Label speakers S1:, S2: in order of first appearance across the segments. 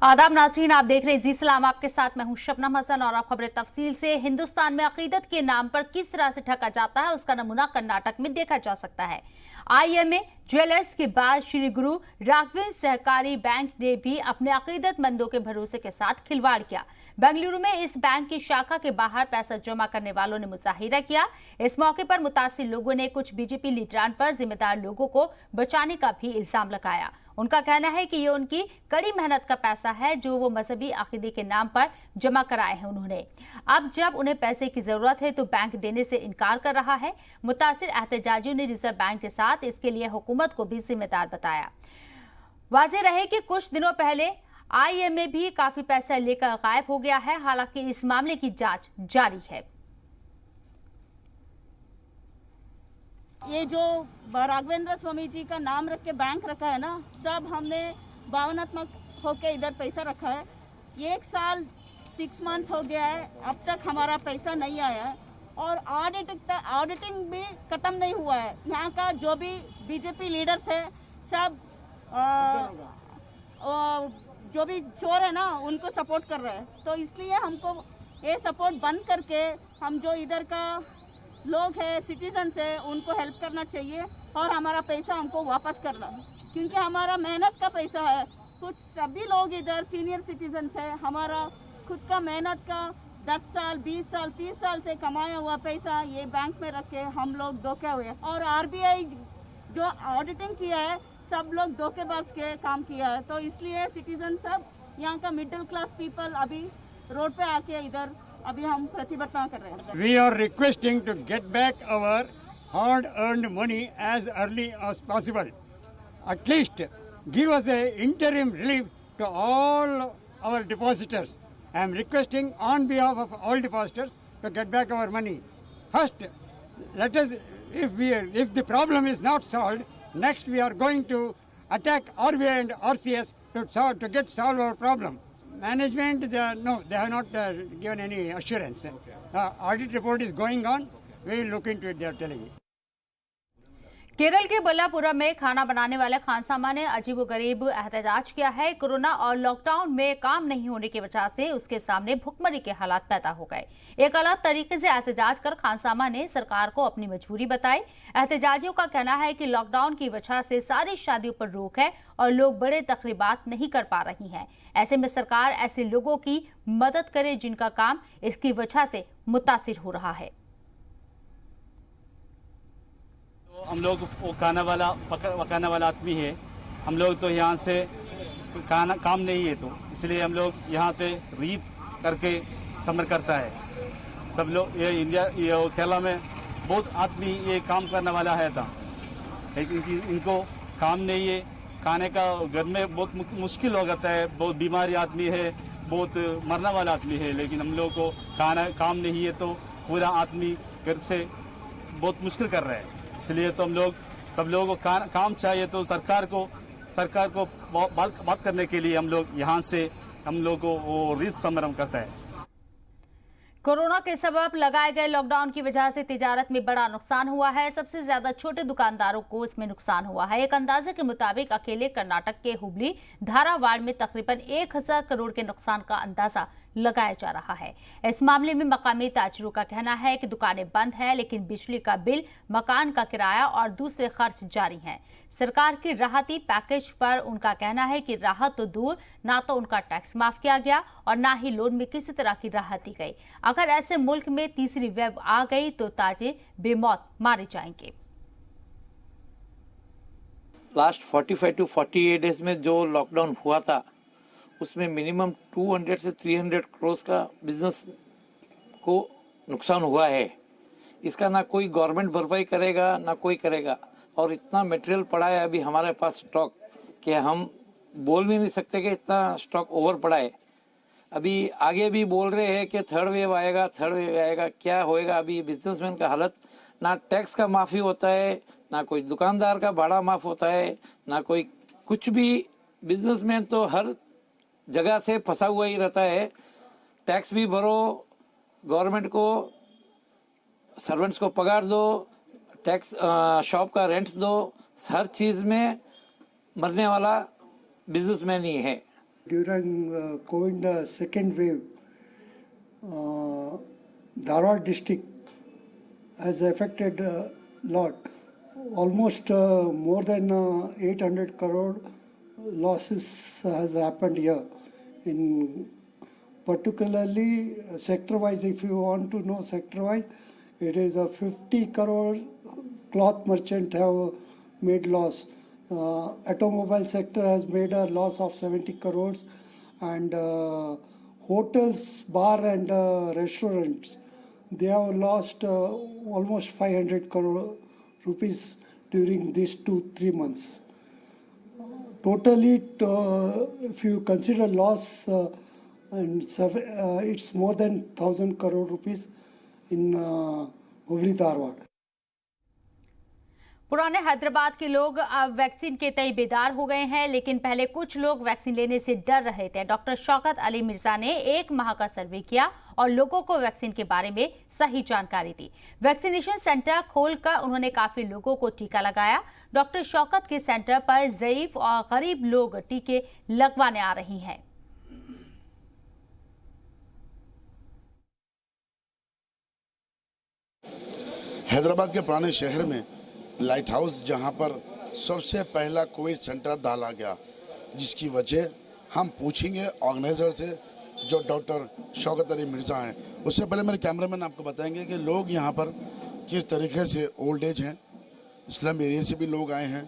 S1: आदाब नाज़रीन, आप देख रहे हैं जी सलाम। आपके साथ मैं हूं शबनम हसन और आप खबरें तफसील से। हिंदुस्तान में अकीदत के नाम पर किस तरह से ठगा जाता है उसका नमूना कर्नाटक में देखा जा सकता है। आईएमए ज्वेलर्स के बाद श्री गुरु राघवेंद्र सहकारी बैंक ने भी अपने अकीदतमंदों के भरोसे के साथ खिलवाड़ किया। बेंगलुरु में इस बैंक की शाखा के बाहर पैसा जमा करने वालों ने मुजाहिरा किया। इस मौके पर मुतासिर लोगों ने कुछ बीजेपी लीडरान पर जिम्मेदार लोगों को बचाने का भी इल्जाम लगाया। उनका कहना है कि ये उनकी कड़ी मेहनत का पैसा है जो वो मजहबी अकीदे के नाम पर जमा कराए हैं उन्होंने। अब जब उन्हें पैसे की जरूरत है तो बैंक देने से इनकार कर रहा है। मुतासिर एहतजाजियों ने रिजर्व बैंक के साथ इसके लिए हुकूमत को भी जिम्मेदार बताया। वाज़ेह रहे कि कुछ दिनों पहले आईएमए भी काफी पैसा लेकर गायब हो गया है। हालांकि इस मामले की जांच जारी है।
S2: ये जो राघवेंद्र स्वामी जी का नाम रख के बैंक रखा है ना, सब हमने भावनात्मक होके इधर पैसा रखा है। 1 साल 6 मंथ्स हो गया है, अब तक हमारा पैसा नहीं आया है और ऑडिटिंग भी खत्म नहीं हुआ है। यहाँ का जो भी बीजेपी लीडर्स है सब जो भी चोर है ना उनको सपोर्ट कर रहे हैं। तो इसलिए हमको ये सपोर्ट बंद करके हम जो इधर का लोग हैं, सिटीजन्स हैं, उनको हेल्प करना चाहिए और हमारा पैसा हमको वापस करना है, क्योंकि हमारा मेहनत का पैसा है। कुछ सभी लोग इधर सीनियर सिटीजन्स हैं, हमारा खुद का मेहनत का 10 साल 20 साल 30 साल से कमाया हुआ पैसा ये बैंक में रख के हम लोग धोखे हुए। और आरबीआई जो ऑडिटिंग किया है सब लोग धोखेबाज के काम किया है। तो इसलिए सिटीजन सब यहाँ का मिडिल क्लास पीपल अभी रोड पे आके इधर अभी हम प्रतिभटना कर रहे हैं।
S3: We are requesting to get back our hard-earned money as early as possible. At least give us a interim relief to all our depositors. I am requesting on behalf of all depositors to get back our money. First, let us, if the problem is not solved, next we are going to attack RBI and RCS to get solve our problem. Management, they have not given any assurance. Audit report is going on. We will look into it, they are telling me.
S1: Kerala के बल्लापुरम में खाना बनाने वाले खानसामा ने अजीबोगरीब एहतजाज किया है। कोरोना और लॉकडाउन में काम नहीं होने की वजह से उसके सामने भुखमरी के हालात पैदा हो गए। एक अलग तरीके से एहतजाज कर खानसामा ने सरकार को अपनी मजबूरी बताई। एहतजाजियों का कहना है कि लॉकडाउन की वजह से सारी शादियों पर रोक है और लोग बड़े तकरीबात नहीं कर पा रही हैं। ऐसे में सरकार ऐसे लोगों की मदद करे जिनका काम इसकी वजह से मुतासिर हो रहा है।
S4: हम लोग वो पकाने वाला आदमी है। हम लोग तो यहाँ से काम नहीं है, तो इसलिए हम लोग यहाँ से रीत करके समर करता है। सब लोग ये केरला में बहुत आदमी ये काम करने वाला है था, लेकिन इनको काम नहीं है। खाने का घर में बहुत मुश्किल हो जाता है। बहुत बीमारी आदमी है, बहुत मरने वाला आदमी है, लेकिन हम लोग को काम नहीं है तो पूरा आदमी घर से बहुत मुश्किल कर रहा है। इसलिए तो हम लोग सब लोगों को काम चाहिए, तो सरकार को बात करने के लिए हम लोग यहाँ से हम लोग को वो रीत समरम करता है।
S1: कोरोना के सबब लगाए गए लॉकडाउन की वजह से तिजारत में बड़ा नुकसान हुआ है। सबसे ज्यादा छोटे दुकानदारों को इसमें नुकसान हुआ है। एक अंदाजे के मुताबिक अकेले कर्नाटक के हुबली धारावाड़ में तकरीबन 1000 करोड़ के नुकसान का अंदाजा लगाया जा रहा है। इस मामले में मकामी ताजिरों का कहना है कि दुकानें बंद हैं, लेकिन बिजली का बिल, मकान का किराया और दूसरे खर्च जारी हैं। सरकार की राहती पैकेज पर उनका कहना है कि राहत तो दूर, ना तो उनका टैक्स माफ किया गया और ना ही लोन में किसी तरह की राहत दी गई। अगर ऐसे मुल्क में तीसरी वेव आ गई तो ताजिर बेमौत मारे जाएंगे।
S5: लास्ट 45 to 48 डेज में जो लॉकडाउन हुआ था उसमें मिनिमम 200 से 300 करोड़ का बिजनेस को नुकसान हुआ है। इसका ना कोई गवर्नमेंट भरपाई करेगा ना कोई करेगा। और इतना मटेरियल पड़ा है अभी हमारे पास स्टॉक कि हम बोल भी नहीं सकते कि इतना स्टॉक ओवर पड़ा है। अभी आगे भी बोल रहे हैं कि थर्ड वेव आएगा, क्या होएगा। अभी बिजनेसमैन का हालत, ना टैक्स का माफी होता है, ना कोई दुकानदार का भाड़ा माफ होता है, ना कोई कुछ भी। बिजनेसमैन तो हर जगह से फंसा हुआ ही रहता है। टैक्स भी भरो, गवर्नमेंट को, सर्वेंट्स को पगार दो, टैक्स शॉप का रेंट्स दो, हर चीज में मरने वाला बिजनेसमैन ही है।
S6: during COVID second wave, Dharwad district has affected a lot. Almost more than 800 crore losses has happened here. In particularly sector-wise, if you want to know sector-wise, it is a 50 crore cloth merchant have made loss. Automobile sector has made a loss of 70 crores, and hotels, bar and restaurants, they have lost almost 500 crore rupees during these 2-3 months. Totally, if you consider loss, it's more than 1,000 crore rupees in Hubli Dharwad.
S1: पुराने हैदराबाद के लोग अब vaccine के तय बेदार हो गए हैं, लेकिन पहले कुछ लोग वैक्सीन लेने से डर रहे थे। डॉक्टर शौकत अली मिर्जा ने 1 माह का सर्वे किया और लोगों को वैक्सीन के बारे में सही जानकारी दी। वैक्सीनेशन सेंटर खोलकर उन्होंने काफी लोगों को टीका लगाया। डॉक्टर शौकत के सेंटर पर ज़ईफ और गरीब लोग टीके लगवाने आ रही हैं।
S7: हैदराबाद के पुराने शहर में लाइट हाउस जहाँ पर सबसे पहला कोविड सेंटर डाला गया, जिसकी वजह हम पूछेंगे ऑर्गेनाइजर से जो डॉक्टर शौकत अली मिर्जा हैं। उससे पहले मेरे कैमरामैन आपको बताएंगे कि लोग यहाँ पर किस तरीके से ओल्ड एज हैं, स्लम एरिया से भी लोग आए हैं।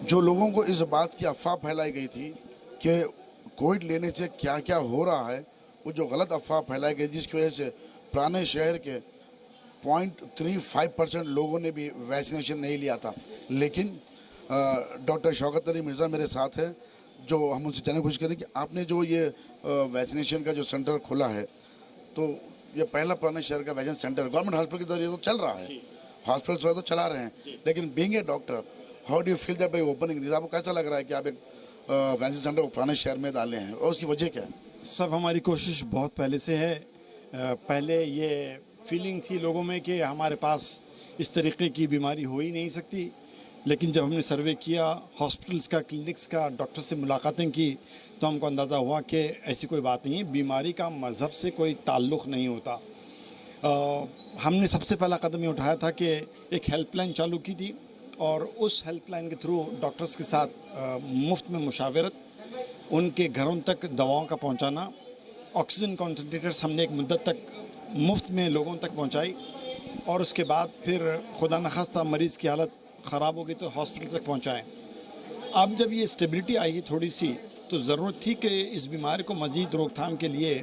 S7: जो लोगों को इस बात की अफवाह फैलाई गई थी कि कोविड लेने से क्या क्या हो रहा है, वो जो गलत अफवाह फैलाई गई, जिसकी वजह से पुराने शहर के 0.35% लोगों ने भी वैक्सीनेशन नहीं लिया था। लेकिन डॉक्टर शौकत अली मिर्ज़ा मेरे साथ है, जो हम उनसे जानने की कोशिश करें कि आपने जो ये वैक्सीनेशन का जो सेंटर खोला है, तो ये पहला पुराने शहर का वैक्सीन सेंटर गवर्नमेंट हॉस्पिटल के जरिए तो चल रहा है, हॉस्पिटल तो चला रहे हैं, लेकिन being a doctor, how do you feel that by opening this? आपको कैसा लग रहा है कि आप एक वैक्सीन सेंटर को पुराने शहर में डाले हैं, और उसकी वजह क्या है?
S8: सब हमारी कोशिश बहुत पहले से है। पहले ये फीलिंग थी लोगों में कि हमारे पास इस तरीके की बीमारी हो ही नहीं सकती, लेकिन जब हमने सर्वे किया, हॉस्पिटल्स का, क्लिनिक्स का, डॉक्टर से मुलाकातें की, तो हमको अंदाज़ा हुआ कि ऐसी कोई बात नहीं है, बीमारी का मज़हब से कोई ताल्लुक़ नहीं होता। हमने सबसे पहला कदम ये उठाया था कि एक हेल्पलाइन चालू की थी, और उस हेल्पलाइन के थ्रू डॉक्टर्स के साथ मुफ्त में मुशावरत, उनके घरों तक दवाओं का पहुँचाना, ऑक्सीजन कॉन्सनट्रेटर्स हमने एक मुद्दत तक मुफ्त में लोगों तक पहुंचाई, और उसके बाद फिर खुदा न खास्ता मरीज़ की हालत ख़राब हो गई तो हॉस्पिटल तक पहुंचाएं। अब जब ये स्टेबिलिटी आई है थोड़ी सी, तो ज़रूरत थी कि इस बीमारी को मज़ीद रोकथाम के लिए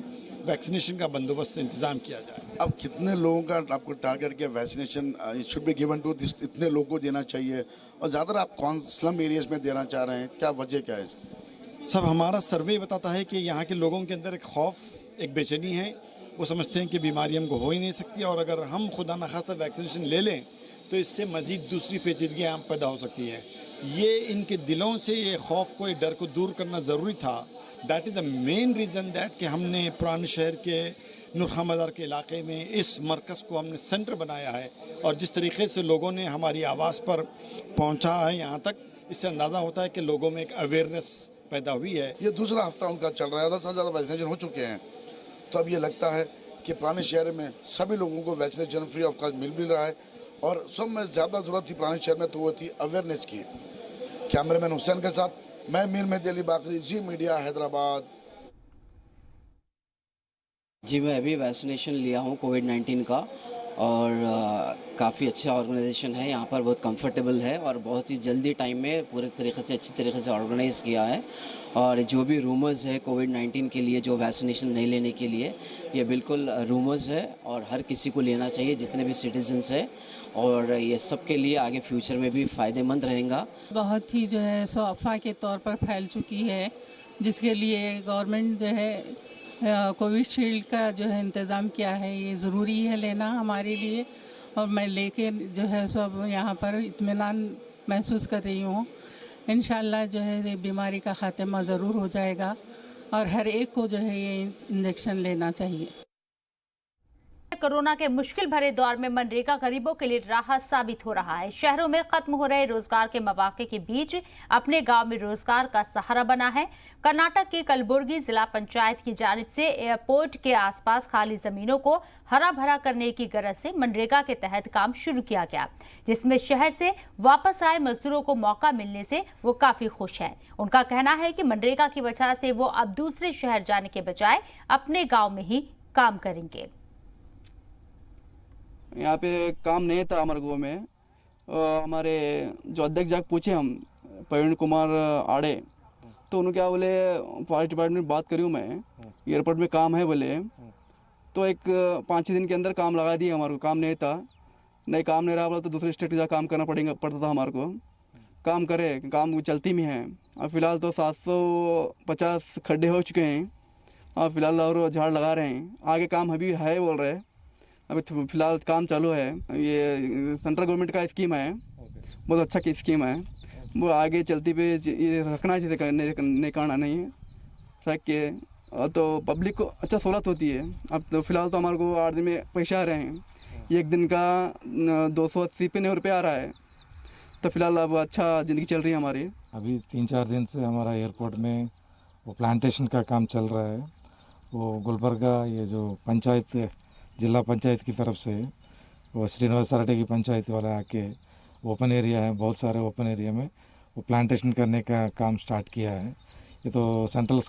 S8: वैक्सीनेशन का बंदोबस्त इंतज़ाम किया जाए।
S7: अब कितने लोगों का आपको टारगेट किया vaccination should be given to this, इतने लोगों को देना चाहिए, और ज़्यादातर आप कौन स्लम एरियाज़ में देना चाह रहे हैं, क्या वजह क्या है?
S8: सब हमारा सर्वे बताता है कि यहाँ के लोगों के अंदर एक खौफ, एक बेचैनी है। वो समझते हैं कि बीमारी हमको हो ही नहीं सकती, और अगर हम खुदा न खास्ता वैक्सीनेशन ले लें तो इससे मज़ीद दूसरी पेचीदगियाँ पैदा हो सकती हैं। ये इनके दिलों से ये खौफ को, ये डर को दूर करना ज़रूरी था। That is the main reason that कि हमने पुराने शहर के नूरखा मज़ार के इलाके में इस मरकज़ को हमने सेंटर बनाया है, और जिस तरीके से लोगों ने हमारी आवाज़ पर पहुँचा है यहाँ तक, इससे अंदाज़ा होता है कि लोगों में एक अवेयरनेस पैदा हुई है।
S7: ये दूसरा हफ्ता उनका चल रहा है, 10 से ज़्यादा वैक्सीनेशन हो चुके हैं, तो अब ये लगता है कि पुराने शहर में सभी लोगों को वैक्सीनेशन फ्री ऑफ कॉस्ट मिल रहा है, और सब में ज़्यादा ज़रूरत थी पुराने शहर में तो वो थी अवेयरनेस की। कैमरामैन हुसैन के साथ मैं मीर मेहदी अली बाकरी, जी मीडिया, हैदराबाद।
S9: जी, मैं अभी वैक्सीनेशन लिया हूँ कोविड-19 का, और काफ़ी अच्छा ऑर्गेनाइजेशन है यहाँ पर, बहुत कंफर्टेबल है, और बहुत ही जल्दी टाइम में पूरे तरीके से, अच्छी तरीके से ऑर्गेनाइज़ किया है। और जो भी रूमर्स है कोविड-19 के लिए, जो वैक्सीनेशन नहीं लेने के लिए, ये बिल्कुल रूमर्स है, और हर किसी को लेना चाहिए, जितने भी सिटीजन्स है, और ये सब के लिए आगे फ्यूचर में भी फ़ायदेमंद रहेगा।
S10: बहुत ही जो है सो अफवाह के तौर पर फैल चुकी है, जिसके लिए गवर्नमेंट जो है कोविशील्ड का जो है इंतज़ाम किया है। ये ज़रूरी है लेना हमारे लिए, और मैं लेके जो है सब यहाँ पर इत्मीनान महसूस कर रही हूँ। इंशाल्लाह जो है ये बीमारी का ख़ात्मा ज़रूर हो जाएगा, और हर एक को जो है ये इंजेक्शन लेना चाहिए।
S1: कोरोना के मुश्किल भरे दौर में मनरेगा गरीबों के लिए राहत साबित हो रहा है। शहरों में खत्म हो रहे रोजगार के मौके के बीच अपने गांव में रोजगार का सहारा बना है। कर्नाटक के कलबुर्गी जिला पंचायत की जानिब से एयरपोर्ट के आसपास खाली जमीनों को हरा भरा करने की गरज से मनरेगा के तहत काम शुरू किया गया, जिसमें शहर से वापस आए मजदूरों को मौका मिलने से वो काफी खुश हैं। उनका कहना है कि मनरेगा की वजह से वो अब दूसरे शहर जाने के बजाय अपने गांव में ही काम करेंगे।
S11: यहाँ पे काम नहीं था हमारे गाँव में। हमारे जो अध्यक्ष जाके पूछे हम प्रवीण कुमार आड़े, तो उन्होंने क्या बोले, फॉरेस्ट डिपार्टमेंट में बात करी हूँ मैं, एयरपोर्ट में काम है बोले, तो एक 5-6 दिन के अंदर काम लगा दिए हमारे को। काम नहीं था, नहीं काम नहीं रहा बोला तो दूसरे स्टेट में जाकर काम करना पड़ता था हमारे को। काम करे, काम चलती में है। अब फिलहाल तो 750 खड्डे हो चुके हैं, और फिलहाल और झाड़ लगा रहे हैं। आगे काम अभी है बोल रहे हैं, अभी फिलहाल काम चालू है। ये सेंट्रल गवर्नमेंट का स्कीम है, बहुत अच्छा की स्कीम है। वो आगे चलती पे ये रखना चाहिए, नहीं करना नहीं है रख के, तो पब्लिक को अच्छा सहूलत होती है। अब तो फिलहाल तो हमारे को 8 दिन में पैसे आ रहे हैं, एक दिन का 280 रुपये आ रहा है, तो फिलहाल अब अच्छा ज़िंदगी चल रही है हमारी।
S12: अभी 3-4 दिन से हमारा एयरपोर्ट में वो प्लांटेशन का काम चल रहा है। वो गुलबर्गा ये जो पंचायत जिला पंचायत की तरफ से वो श्रीनिवास सराटे की पंचायत वाला आके ओपन एरिया है, बहुत सारे ओपन एरिया में वो प्लांटेशन करने का काम स्टार्ट किया है। ये तो सेंट्रल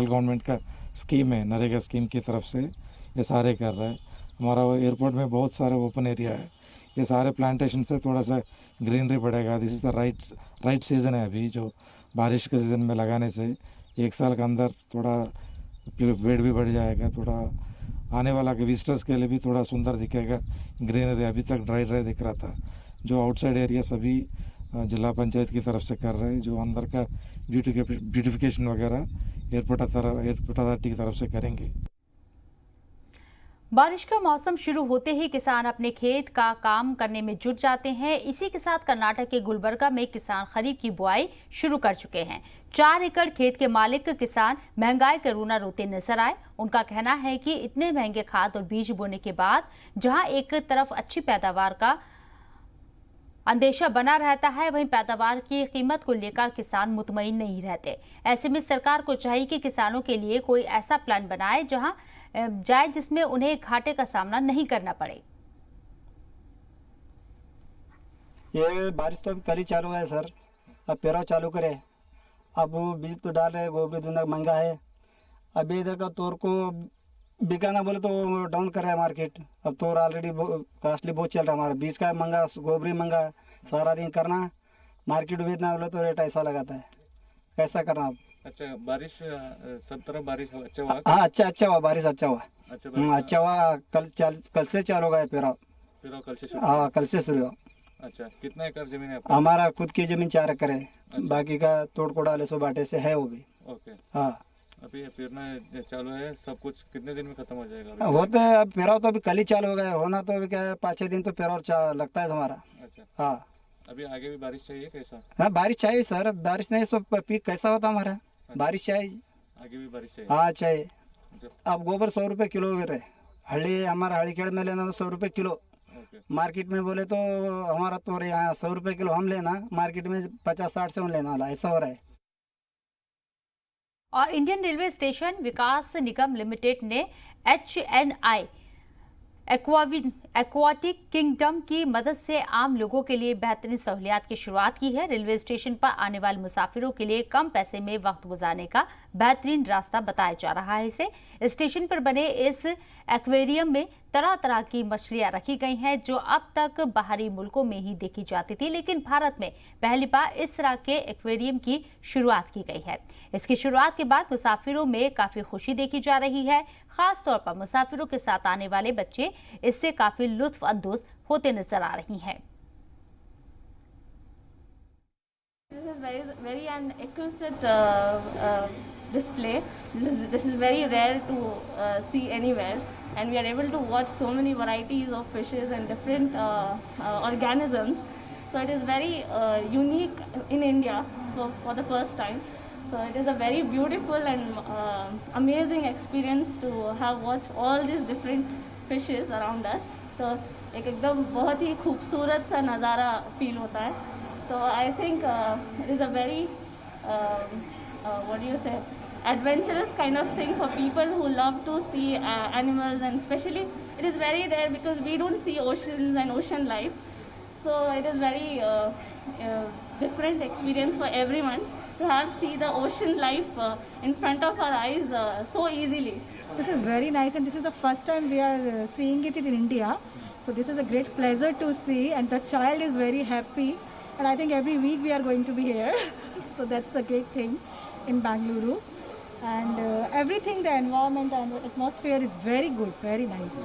S12: गवर्नमेंट का स्कीम है, नरेगा स्कीम की तरफ से ये सारे कर रहा है। हमारा एयरपोर्ट में बहुत सारे ओपन एरिया है, ये सारे प्लांटेशन से थोड़ा सा ग्रीनरी बढ़ेगा। This is the right season है अभी, जो बारिश के सीज़न में लगाने से 1 साल के अंदर थोड़ा पेड़ भी बढ़ जाएगा, थोड़ा आने वाला के विजिटर्स के लिए भी थोड़ा सुंदर दिखेगा ग्रीनरी। अभी तक ड्राई दिख रहा था। जो आउटसाइड एरिया सभी जिला पंचायत की तरफ से कर रहे हैं, जो अंदर का ब्यूटिफिकेशन वगैरह एयरपोर्ट अथॉरिटी की तरफ से करेंगे।
S1: बारिश का मौसम शुरू होते ही किसान अपने खेत का काम करने में जुट जाते हैं। इसी के साथ कर्नाटक के गुलबर्गा में किसान खरीफ की बुआई शुरू कर चुके हैं। 4 एकड़ खेत के मालिक किसान महंगाई का रोना रोते नजर आए। उनका कहना है कि इतने महंगे खाद और बीज बोने के बाद जहां एक तरफ अच्छी पैदावार का अंदेशा बना रहता है, वहीं पैदावार की कीमत को लेकर किसान मुतमईन नहीं रहते। ऐसे में सरकार को चाहिए कि किसानों के लिए कोई ऐसा प्लान बनाए जहां जाए जिसमें उन्हें घाटे का सामना नहीं करना पड़े।
S13: ये बारिश तो अभी कल ही चालू है सर, अब पेराव चालू करे। अब वो बीज तो डाल रहे, गोबरी दूना महंगा है। अभी इधर का तोर को बिकाना बोले तो डाउन कर रहा है मार्केट। अब तोर ऑलरेडी कॉस्टली बहुत चल रहा है, हमारा बीज का महंगा, गोबरी महंगा, सारा दिन करना मार्केट बेचना बोले तो रेट ऐसा लगाता है, कैसा करना अब।
S14: अच्छा, बारिश सब तरफ बारिश अच्छा हुआ?
S13: हाँ, अच्छा हुआ, बारिश अच्छा हुआ, अच्छा हुआ। कल से चालू होगा पेराव
S14: कल से शुरू?
S13: हाँ, कल से शुरू हुआ।
S14: अच्छा, कितना एकड़ जमीन है आपका?
S13: हमारा खुद की जमीन 4 एकड़ है। अच्छा। बाकी का तोड़ कोड़ाले 100 बाटे से है वो भी।
S14: ओके।
S13: हाँ,
S14: अभी पेरना चालू है, सब कुछ कितने दिन में खत्म हो जाएगा?
S13: होते है, अब पेराव तो अभी कल ही चालू हो गया, होना तो अभी क्या है 5-6 दिन तो पेराव लगता है हमारा।
S14: अच्छा।
S13: हाँ,
S14: अभी आगे भी बारिश चाहिए कैसा?
S13: हाँ, बारिश चाहिए सर, बारिश नहीं तो पीक कैसा होता हमारा। अच्छा। बारिश चाहिए,
S14: आगे भी बारिश चाहिए।
S13: हाँ चाहिए। अब गोबर 100 रुपये किलो है, हल्ली हमारा हल्लीखेड़ में लेना तो 100 रुपये किलो। मार्केट में बोले तो हमारा तो यहाँ 100 रुपये किलो हम लेना, मार्केट में 50-60 से हम लेना वाला, ऐसा हो रहा है।
S1: और इंडियन रेलवे स्टेशन विकास निगम लिमिटेड ने HNI एक्वाटिक किंगडम की मदद से आम लोगों के लिए बेहतरीन सहूलियात की शुरुआत की है। रेलवे स्टेशन पर आने वाले मुसाफिरों के लिए कम पैसे में वक्त गुजारने का बेहतरीन रास्ता बताया जा रहा है। इसे स्टेशन पर बने इस एक्वेरियम में तरह तरह की मछलियां रखी गई हैं, जो अब तक बाहरी मुल्कों में ही देखी जाती थी, लेकिन भारत में पहली बार इस तरह के एक्वेरियम की शुरुआत की गई है। इसकी शुरुआत के बाद मुसाफिरों में काफी खुशी देखी जा रही है। खास तौर पर मुसाफिरों के साथ आने वाले बच्चे इससे काफी लुत्फ अंदोज होते नजर आ रही हैं।
S15: This is very an exquisite display. This is very rare to see anywhere, and we are able to watch so many varieties of fishes and different organisms. So it is very unique in India for the first time. So it is a very beautiful and amazing experience to have watched all these different fishes around us. तो एक एकदम बहुत ही खूबसूरत सा नज़ारा feel होता है. तो I think it is a very what do you say, adventurous kind of thing for people who love to see animals, and especially it is very rare because we don't see oceans and ocean life. So it is very different experience for everyone to have see the ocean life in front of our eyes so easily.
S16: This is very nice, and this is the first time we are seeing it in India. So this is a great pleasure to see, and the child is very happy. And I think every week we are going to be here. So that's the great thing in Bangalore. And everything, the environment and the atmosphere is very good, very nice.